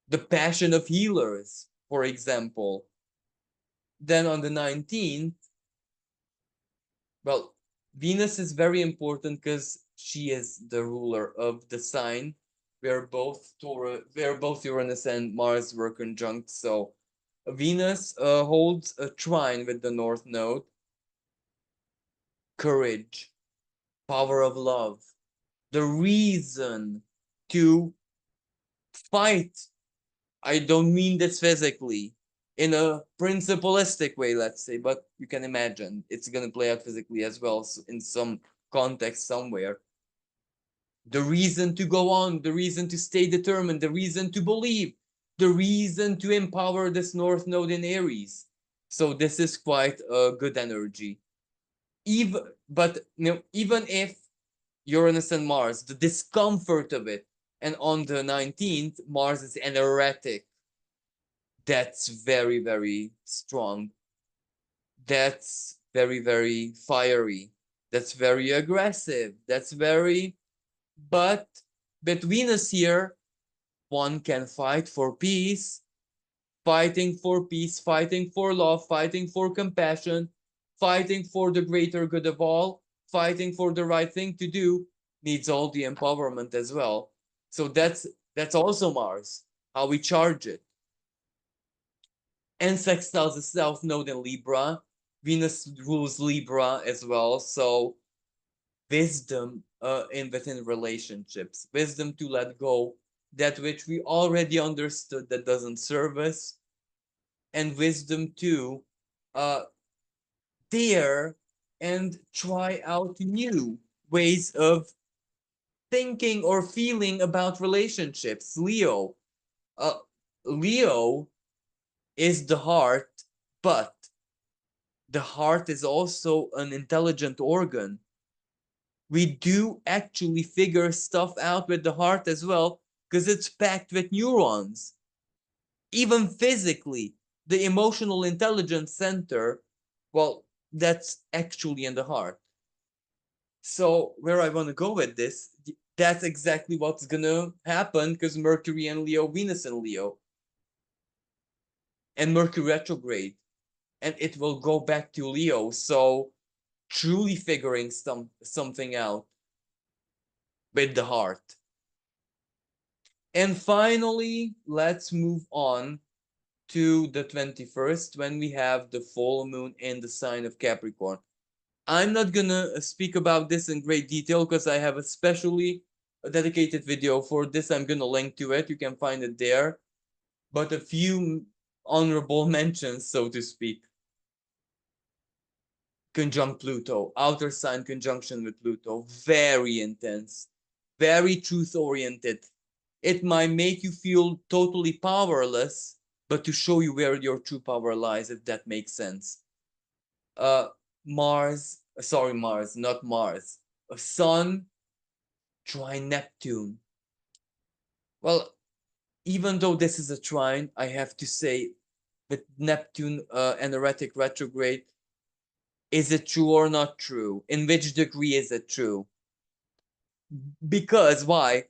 the passion of healers, for example. Then on the 19th, well, Venus is very important because she is the ruler of the sign where both Uranus and Mars were conjunct. So Venus holds a trine with the North Node. Courage, power of love, the reason to fight. I don't mean this physically, in a principalistic way, let's say, but you can imagine it's going to play out physically as well in some context somewhere. The reason to go on, the reason to stay determined, the reason to believe, the reason to empower this North Node in Aries. So this is quite a good energy. Even if Uranus and Mars, the discomfort of it, and on the 19th, Mars is an erratic. That's very, very strong. That's very, very fiery. That's very aggressive. That's very, but between us here, one can fight for peace, fighting for peace, fighting for love, fighting for compassion, fighting for the greater good of all, fighting for the right thing to do, needs all the empowerment as well. So that's also Mars, how we charge it. and sextiles the South Node in Libra. Venus rules Libra as well, so wisdom in within relationships, wisdom to let go that which we already understood that doesn't serve us, and wisdom to uh, dare and try out new ways of thinking or feeling about relationships. Uh, Leo is the heart, but the heart is also an intelligent organ. We do actually figure stuff out with the heart as well, because it's packed with neurons. Even physically, the emotional intelligence center, well, that's actually in the heart. So where I want to go with this, that's exactly what's gonna happen, because Mercury and Leo, Venus and Leo, and Mercury retrograde, and it will go back to Leo. So truly figuring something out with the heart. And finally, let's move on to the 21st, when we have the full moon in the sign of Capricorn. I'm not gonna speak about this in great detail because I have a specially dedicated video for this. I'm gonna link to it. You can find it there. But a few honorable mentions, so to speak. Conjunct Pluto, outer sign conjunction with Pluto, very intense, very truth oriented. It might make you feel totally powerless, but to show you where your true power lies, if that makes sense. Uh, Mars, not Mars. Sun, trine Neptune. Well, even though this is a trine, I have to say, with Neptune and erratic retrograde, is it true or not true? In which degree is it true? Because why?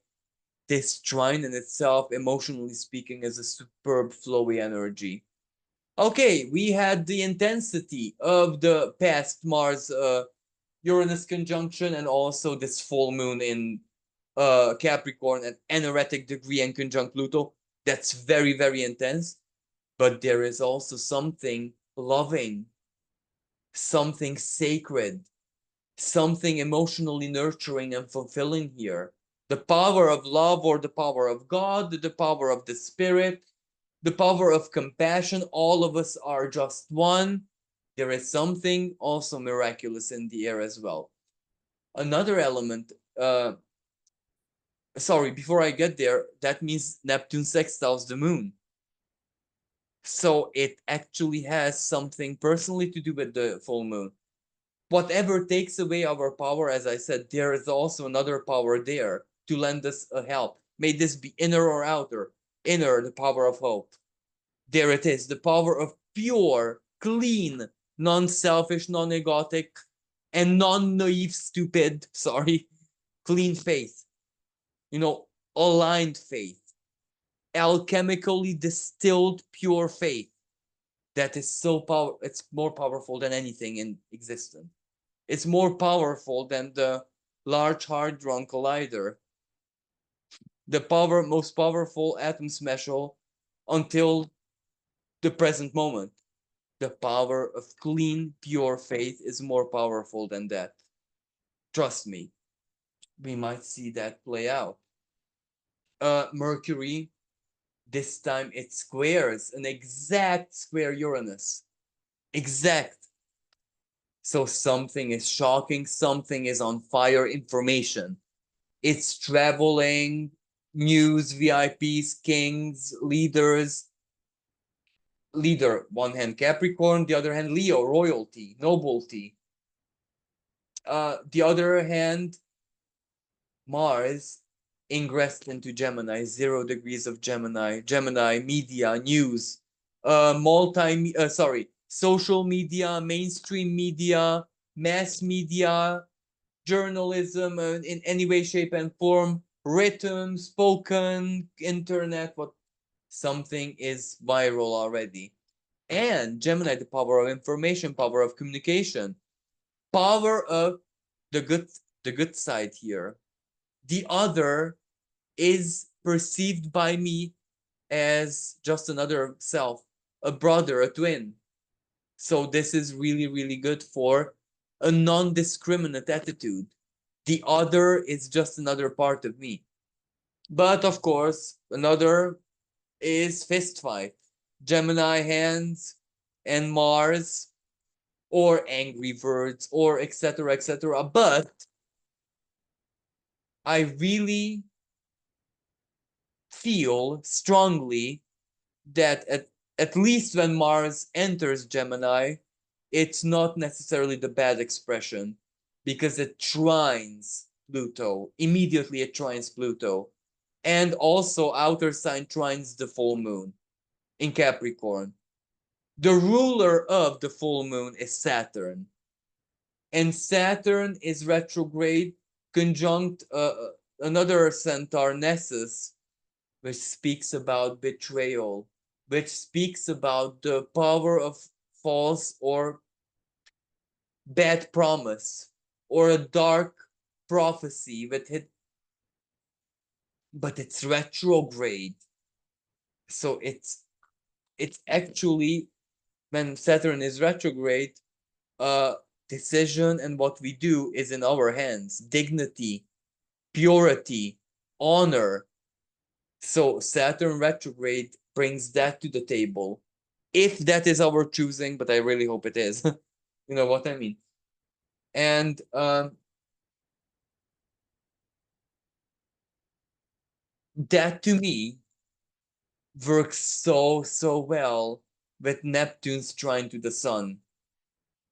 This trine in itself, emotionally speaking, is a superb flowy energy. Okay, we had the intensity of the past Mars Uranus conjunction, and also this full moon in Capricorn at an erratic degree and conjunct Pluto. That's very, very intense. But there is also something loving, something sacred, something emotionally nurturing and fulfilling here. The power of love, or the power of God, the power of the spirit, the power of compassion. All of us are just one. There is something also miraculous in the air as well. Another element, sorry, before I get there, that means Neptune sextiles the moon. So it actually has something personally to do with the full moon. Whatever takes away our power, as I said, there is also another power there to lend us a help. May this be inner or outer. Inner, the power of hope. There it is, the power of pure, clean, non-selfish, non-egotic, and non-naive, stupid, sorry, clean faith. You know, aligned faith. Alchemically distilled pure faith. That is so powerful. It's more powerful than anything in existence. It's more powerful than the Large Hadron Collider, the most powerful atom smasher until the present moment. The power of clean, pure faith is more powerful than that. Trust me, we might see that play out. Mercury, this time it squares an exact square Uranus. Exact. So something is shocking, something is on fire, information. It's traveling, news, VIPs, kings, leaders. Leader, one hand Capricorn, the other hand Leo, royalty, nobility. The other hand, Mars ingressed into Gemini, 0 degrees of Gemini. Gemini, media, news, social media, mainstream media, mass media, journalism in any way, shape, and form, written, spoken, internet, what something is viral already. And Gemini, the power of information, power of communication, power of the good side here. The other is perceived by me as just another self. a brother, a twin. So this is really, really good for a non-discriminate attitude. The other is just another part of me. But of course, another is fist fight. Gemini hands and Mars, or angry words, or etc., etc. But I really feel strongly that at least when Mars enters Gemini, it's not necessarily the bad expression, because it trines Pluto. Immediately it trines Pluto. And also outer sign trines the full moon in Capricorn. The ruler of the full moon is Saturn. And Saturn is retrograde, conjunct another centaur, Nessus, which speaks about betrayal, which speaks about the power of false or bad promise, or a dark prophecy with it, but it's retrograde. So it's actually, when Saturn is retrograde, decision and what we do is in our hands. Dignity, purity, honor. So Saturn retrograde brings that to the table. If that is our choosing, but I really hope it is. You know what I mean? And that to me works so well with Neptune's trine to the sun.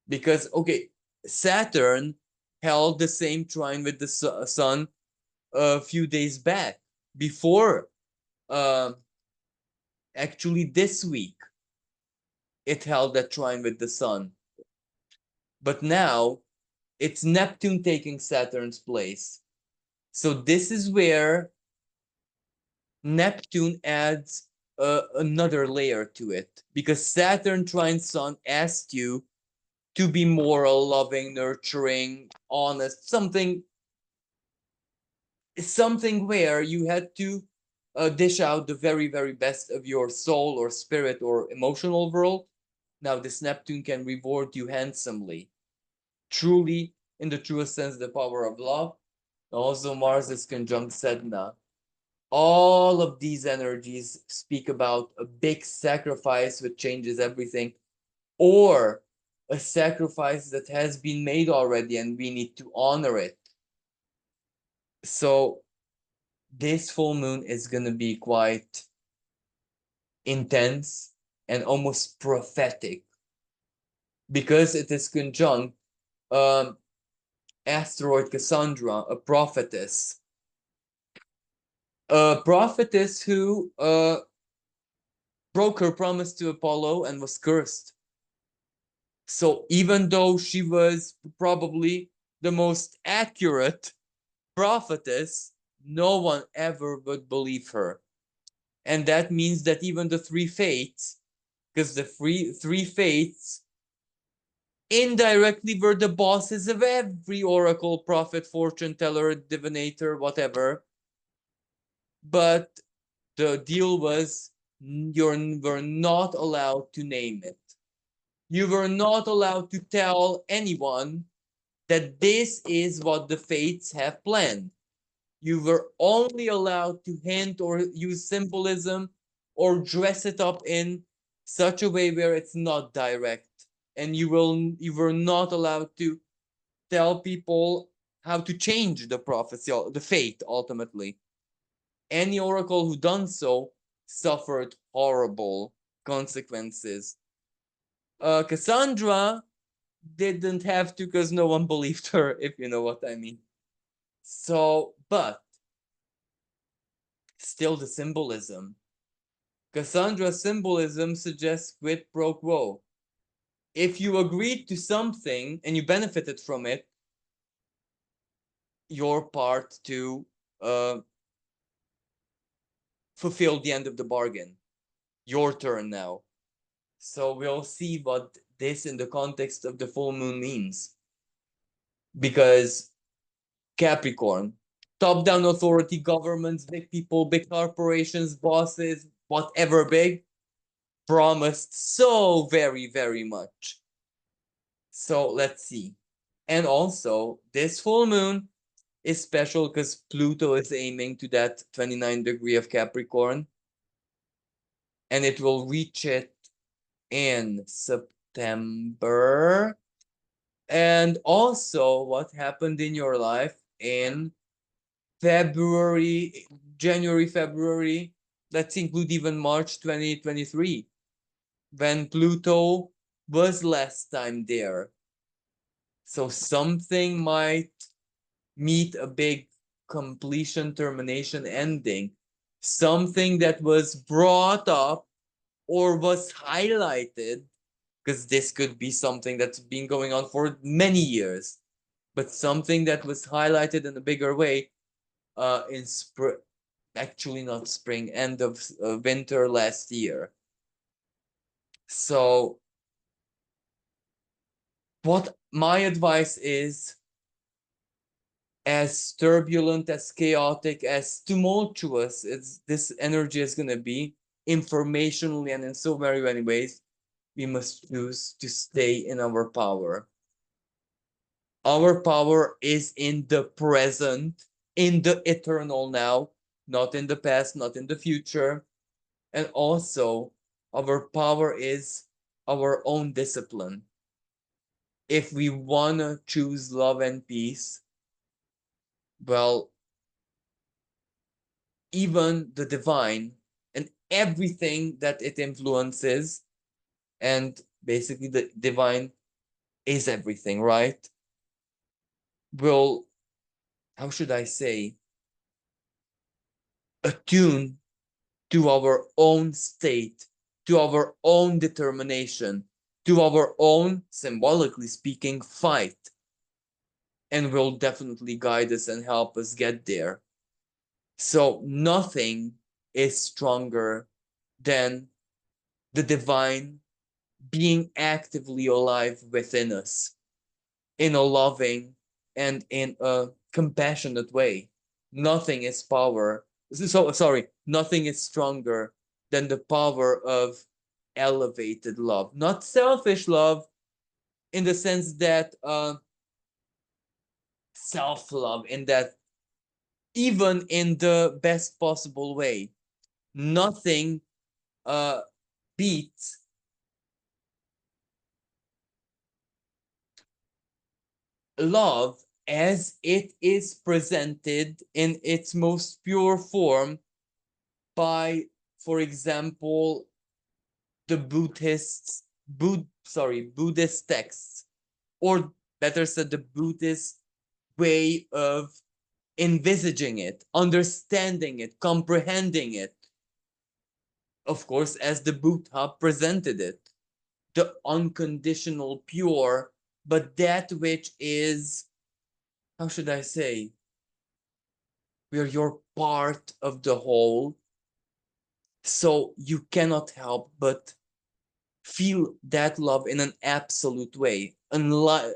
Because, okay, Saturn held the same trine with the sun a few days back, before actually this week it held that trine with the sun. But now it's Neptune taking Saturn's place. So this is where Neptune adds another layer to it, because Saturn trine Sun asked you to be moral, loving, nurturing, honest, something where you had to dish out the very, very best of your soul or spirit or emotional world. Now this Neptune can reward you handsomely, truly, in the truest sense, the power of love. Also, Mars is conjunct Sedna. All of these energies speak about a big sacrifice which changes everything, or a sacrifice that has been made already and we need to honor it. So this full moon is going to be quite intense and almost prophetic, because it is conjunct asteroid Cassandra, a prophetess who broke her promise to Apollo and was cursed. So even though she was probably the most accurate prophetess, no one ever would believe her. And that means that even the three fates, because the three fates indirectly were the bosses of every oracle, prophet, fortune teller, divinator, whatever. But the deal was, you were not allowed to name it. You were not allowed to tell anyone that this is what the fates have planned. You were only allowed to hint or use symbolism or dress it up in such a way where it's not direct. And you were not allowed to tell people how to change the prophecy, the fate ultimately. Any oracle who done so suffered horrible consequences. Cassandra didn't have to, because no one believed her, if you know what I mean. So, but still the symbolism. Cassandra's symbolism suggests quid pro quo. If you agreed to something and you benefited from it, your part to fulfill the end of the bargain. Your turn now. So we'll see what this in the context of the full moon means. Because Capricorn, top-down authority, governments, big people, big corporations, bosses, whatever big, promised so very, very much. So let's see. And also, this full moon is special because Pluto is aiming to that 29 degree of Capricorn, and it will reach it in September. And also, what happened in your life in February, January, February, let's include even March 2023, when Pluto was last time there. So something might meet a big completion, termination, ending. Something that was brought up or was highlighted, because this could be something that's been going on for many years, but something that was highlighted in a bigger way in spring, actually not spring, end of winter last year. So what my advice is, as turbulent, as chaotic, as tumultuous as this energy is going to be, informationally and in so very many ways, we must choose to stay in our power. Our power is in the present, in the eternal now, not in the past, not in the future. And also, our power is our own discipline. If we want to choose love and peace, well, even the divine and everything that it influences, and basically the divine is everything, right? Will, how should I say, attune to our own state, to our own determination, to our own, symbolically speaking, fight, and will definitely guide us and help us get there. So nothing is stronger than the divine being actively alive within us in a loving and in a compassionate way. Nothing is power. So sorry, nothing is stronger than the power of elevated love, not selfish love, in the sense that self-love, in that even in the best possible way, nothing uh, beats love as it is presented in its most pure form by, for example, the Buddhist texts, or better said, the Buddhist way of envisaging it, understanding it, comprehending it. Of course, as the Buddha presented it, the unconditional, pure, but that which is, how should I say, where you're part of the whole, so you cannot help but feel that love in an absolute way,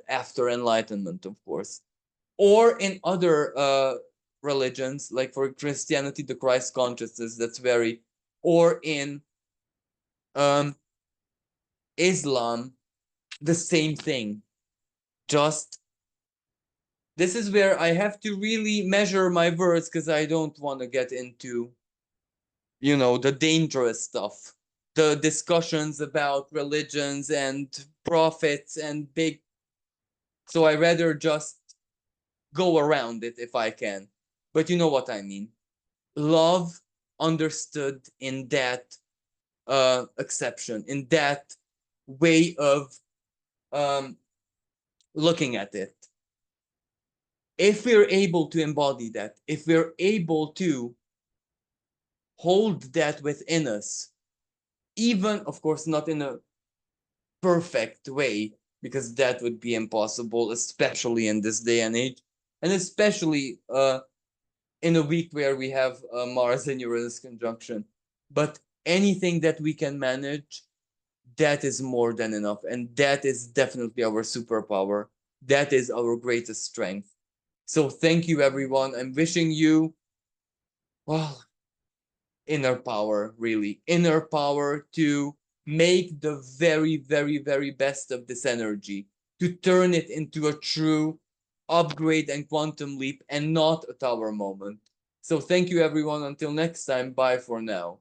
after enlightenment, of course. Or in other religions, like for Christianity, the Christ consciousness, that's very, or in um, Islam, the same thing. Just, this is where I have to really measure my words, because I don't want to get into, the dangerous stuff, the discussions about religions and prophets and big. So I rather just go around it if I can. But you know what I mean. Love understood in that exception, in that way of um, looking at it. If we're able to embody that, if we're able to hold that within us, even, of course, not in a perfect way, because that would be impossible, especially in this day and age, and especially in a week where we have Mars and Uranus conjunction. But anything that we can manage, that is more than enough. And that is definitely our superpower. That is our greatest strength. So thank you, everyone. I'm wishing you, well, inner power, really. Inner power to make the very, very, very best of this energy to turn it into a true upgrade and quantum leap and not a tower moment. So thank you everyone. Until next time, bye for now.